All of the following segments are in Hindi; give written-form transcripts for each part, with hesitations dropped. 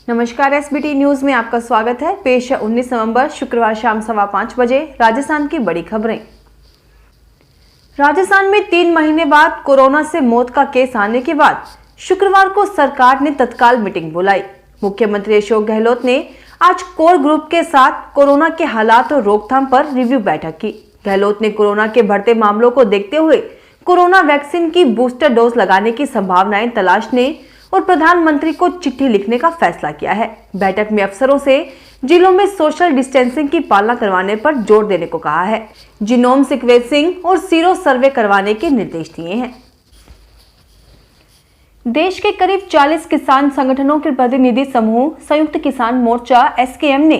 नमस्कार, एसबीटी न्यूज में आपका स्वागत है। पेश है 19 नवंबर शुक्रवार शाम 5:15 बजे राजस्थान की बड़ी खबरें। राजस्थान में 3 महीने बाद कोरोना से मौत का केस आने के बाद शुक्रवार को सरकार ने तत्काल मीटिंग बुलाई। मुख्यमंत्री अशोक गहलोत ने आज कोर ग्रुप के साथ कोरोना के हालात और रोकथाम पर रिव्यू बैठक की। गहलोत ने कोरोना के बढ़ते मामलों को देखते हुए कोरोना वैक्सीन की बूस्टर डोज लगाने की संभावनाएं तलाशने और प्रधानमंत्री को चिट्ठी लिखने का फैसला किया है। बैठक में अफसरों से जिलों में सोशल डिस्टेंसिंग की पालना करवाने पर जोर देने को कहा है। जीनोम सीक्वेंसिंग और सीरो सर्वे करवाने के निर्देश दिए हैं। देश के करीब 40 किसान संगठनों के प्रतिनिधि समूह संयुक्त किसान मोर्चा (एसकेएम) ने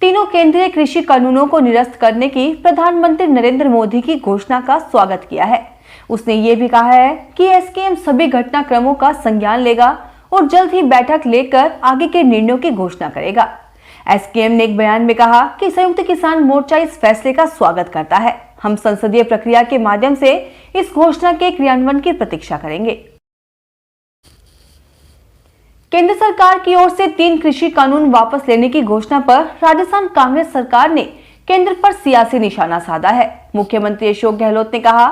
तीनों केंद्रीय कृषि कानूनों को निरस्त करने की प्रधानमंत्री नरेंद्र मोदी की घोषणा का स्वागत किया है। उसने ये भी कहा है कि एसकेएम सभी घटनाक्रमों का संज्ञान लेगा और जल्द ही बैठक लेकर आगे के निर्णयों की घोषणा करेगा। एसकेएम ने एक बयान में कहा कि संयुक्त किसान मोर्चा इस फैसले का स्वागत करता है। हम संसदीय प्रक्रिया के माध्यम से इस घोषणा के क्रियान्वयन की प्रतीक्षा करेंगे। केंद्र सरकार की ओर से 3 कृषि कानून वापस लेने की घोषणा पर राजस्थान कांग्रेस सरकार ने केंद्र पर सियासी निशाना साधा है। मुख्यमंत्री अशोक गहलोत ने कहा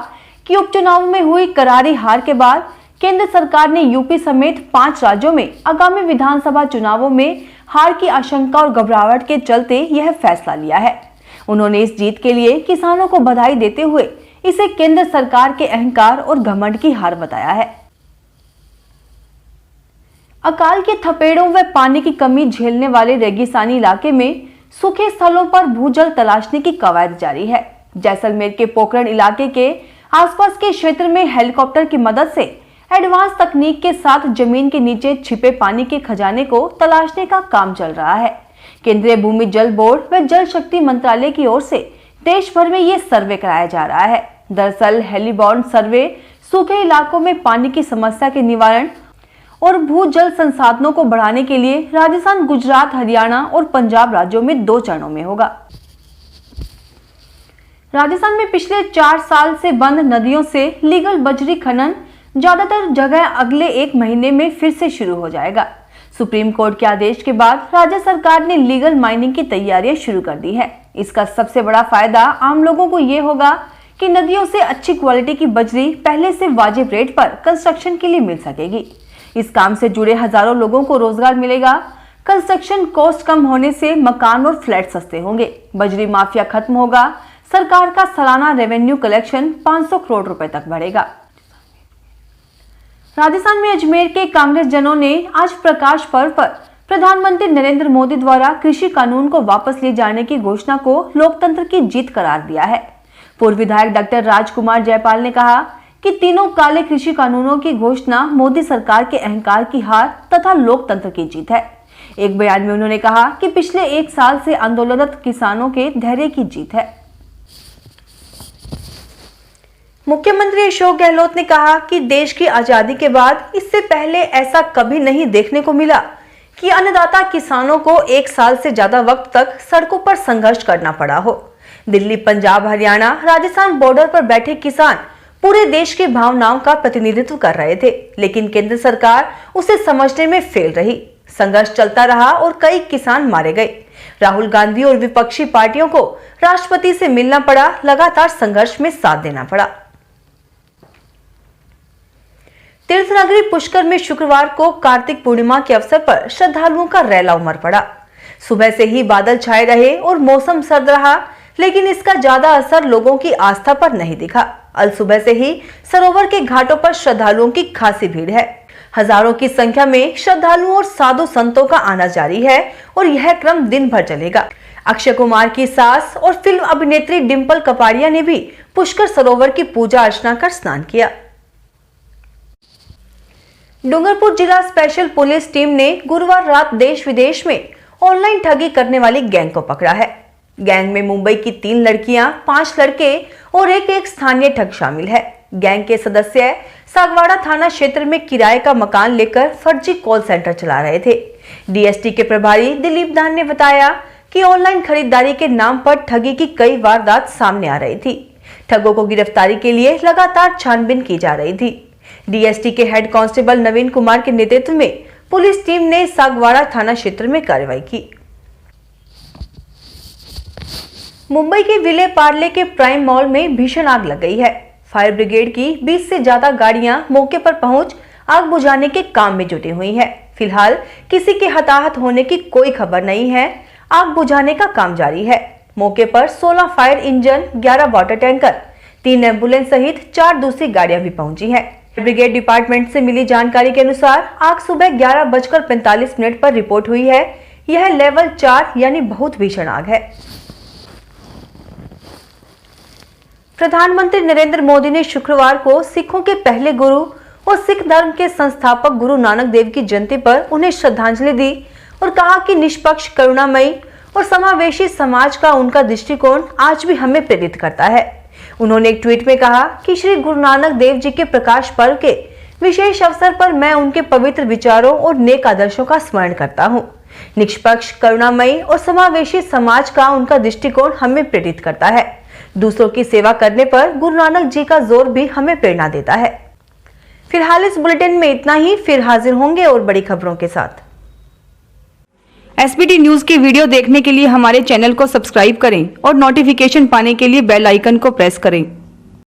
कि उपचुनाव में हुई करारी हार के बाद केंद्र सरकार ने यूपी समेत 5 राज्यों में आगामी विधानसभा चुनावों में हार की आशंका और घबराहट के चलते यह फैसला लिया है। उन्होंने इस जीत के लिए किसानों को बधाई देते हुए इसे केंद्र सरकार के अहंकार और घमंड की हार बताया है। अकाल के थपेड़ों व पानी की कमी झेलने वाले रेगिस्तानी इलाके में सूखे स्थलों पर भूजल तलाशने की कवायद जारी है। जैसलमेर के पोखरण इलाके के आसपास के क्षेत्र में हेलीकॉप्टर की मदद से एडवांस तकनीक के साथ जमीन के नीचे छिपे पानी के खजाने को तलाशने का काम चल रहा है। केंद्रीय भूमि जल बोर्ड व जल शक्ति मंत्रालय की ओर से देश भर में ये सर्वे कराया जा रहा है। दरअसल हेलीबॉर्न सर्वे सूखे इलाकों में पानी की समस्या के निवारण और भूजल संसाधनों को बढ़ाने के लिए राजस्थान, गुजरात, हरियाणा और पंजाब राज्यों में 2 चरणों में होगा। राजस्थान में पिछले 4 साल से बंद नदियों से लीगल बजरी खनन ज्यादातर जगह अगले 1 महीने में फिर से शुरू हो जाएगा। सुप्रीम कोर्ट के आदेश के बाद राज्य सरकार ने लीगल माइनिंग की तैयारियां शुरू कर दी है। इसका सबसे बड़ा फायदा आम लोगों को ये होगा कि नदियों से अच्छी क्वालिटी की बजरी पहले से वाजिब रेट पर कंस्ट्रक्शन के लिए मिल सकेगी। इस काम से जुड़े हजारों लोगों को रोजगार मिलेगा। कंस्ट्रक्शन कॉस्ट कम होने से मकान और फ्लैट सस्ते होंगे। बजरी माफिया खत्म होगा। सरकार का सालाना रेवेन्यू कलेक्शन 500 करोड़ रुपए तक बढ़ेगा। राजस्थान में अजमेर के कांग्रेस जनों ने आज प्रकाश पर्व पर प्रधानमंत्री नरेंद्र मोदी द्वारा कृषि कानून को वापस लिए जाने की घोषणा को लोकतंत्र की जीत करार दिया है। पूर्व विधायक डॉक्टर राजकुमार जयपाल ने कहा कि तीनों काले कृषि कानूनों की घोषणा मोदी सरकार के अहंकार की हार तथा लोकतंत्र की जीत है। एक बयान में उन्होंने कहा कि पिछले 1 साल से आंदोलनरत किसानों के धैर्य की जीत है। मुख्यमंत्री अशोक गहलोत ने कहा कि देश की आजादी के बाद इससे पहले ऐसा कभी नहीं देखने को मिला कि अन्नदाता किसानों को 1 साल से ज्यादा वक्त तक सड़कों पर संघर्ष करना पड़ा हो। दिल्ली, पंजाब, हरियाणा, राजस्थान बॉर्डर पर बैठे किसान पूरे देश की भावनाओं का प्रतिनिधित्व कर रहे थे, लेकिन केंद्र सरकार उसे समझने में फेल रही। संघर्ष चलता रहा और कई किसान मारे गए। राहुल गांधी और विपक्षी पार्टियों को राष्ट्रपति से मिलना पड़ा। लगातार संघर्ष में साथ देना पड़ा। तीर्थनगरी पुष्कर में शुक्रवार को कार्तिक पूर्णिमा के अवसर पर श्रद्धालुओं का रैला उमड़ पड़ा। सुबह से ही बादल छाए रहे और मौसम सर्द रहा, लेकिन इसका ज्यादा असर लोगों की आस्था पर नहीं दिखा। अल सुबह से ही सरोवर के घाटों पर श्रद्धालुओं की खासी भीड़ है। हजारों की संख्या में श्रद्धालुओं और साधु संतों का आना जारी है और यह क्रम दिन भर चलेगा। अक्षय कुमार की सास और फिल्म अभिनेत्री डिंपल कपाड़िया ने भी पुष्कर सरोवर की पूजा अर्चना कर स्नान किया। डूंगरपुर जिला स्पेशल पुलिस टीम ने गुरुवार रात देश विदेश में ऑनलाइन ठगी करने वाली गैंग को पकड़ा है। गैंग में मुंबई की 3 लड़कियां, 5 लड़के और एक स्थानीय ठग शामिल है। गैंग के सदस्य सागवाड़ा थाना क्षेत्र में किराए का मकान लेकर फर्जी कॉल सेंटर चला रहे थे। डीएसटी के प्रभारी दिलीप दान ने बताया कि ऑनलाइन खरीदारी के नाम पर ठगी की कई वारदात सामने आ रही थी। ठगों को गिरफ्तारी के लिए लगातार छानबीन की जा रही थी। डीएसटी के हेड कांस्टेबल नवीन कुमार के नेतृत्व में पुलिस टीम ने सागवाड़ा थाना क्षेत्र में कार्रवाई की। मुंबई के विले पार्ले के प्राइम मॉल में भीषण आग लग गई है। फायर ब्रिगेड की 20 से ज्यादा गाड़ियां मौके पर पहुंच आग बुझाने के काम में जुटी हुई हैं। फिलहाल किसी के हताहत होने की कोई खबर नहीं है। आग बुझाने का काम जारी है। मौके पर 16 fire engine, 11 water tanker, 3 ambulance सहित 4 दूसरी गाड़ियां भी पहुंची हैं। ब्रिगेड डिपार्टमेंट से मिली जानकारी के अनुसार आग सुबह 11:45 पर रिपोर्ट हुई है। यह लेवल 4 यानी बहुत भीषण आग है। प्रधानमंत्री नरेंद्र मोदी ने शुक्रवार को सिखों के पहले गुरु और सिख धर्म के संस्थापक गुरु नानक देव की जयंती पर उन्हें श्रद्धांजलि दी और कहा कि निष्पक्ष, करुणामयी और समावेशी समाज का उनका दृष्टिकोण आज भी हमें प्रेरित करता है। उन्होंने एक ट्वीट में कहा कि श्री गुरु नानक देव जी के प्रकाश पर्व के विशेष अवसर पर मैं उनके पवित्र विचारों और नेक आदर्शों का स्मरण करता हूँ। निष्पक्ष, करुणामयी और समावेशी समाज का उनका दृष्टिकोण हमें प्रेरित करता है। दूसरों की सेवा करने पर गुरु नानक जी का जोर भी हमें प्रेरणा देता है। फिलहाल इस बुलेटिन में इतना ही। फिर हाजिर होंगे और बड़ी खबरों के साथ। एसबीटी न्यूज की वीडियो देखने के लिए हमारे चैनल को सब्सक्राइब करें और नोटिफिकेशन पाने के लिए बेल आइकन को प्रेस करें।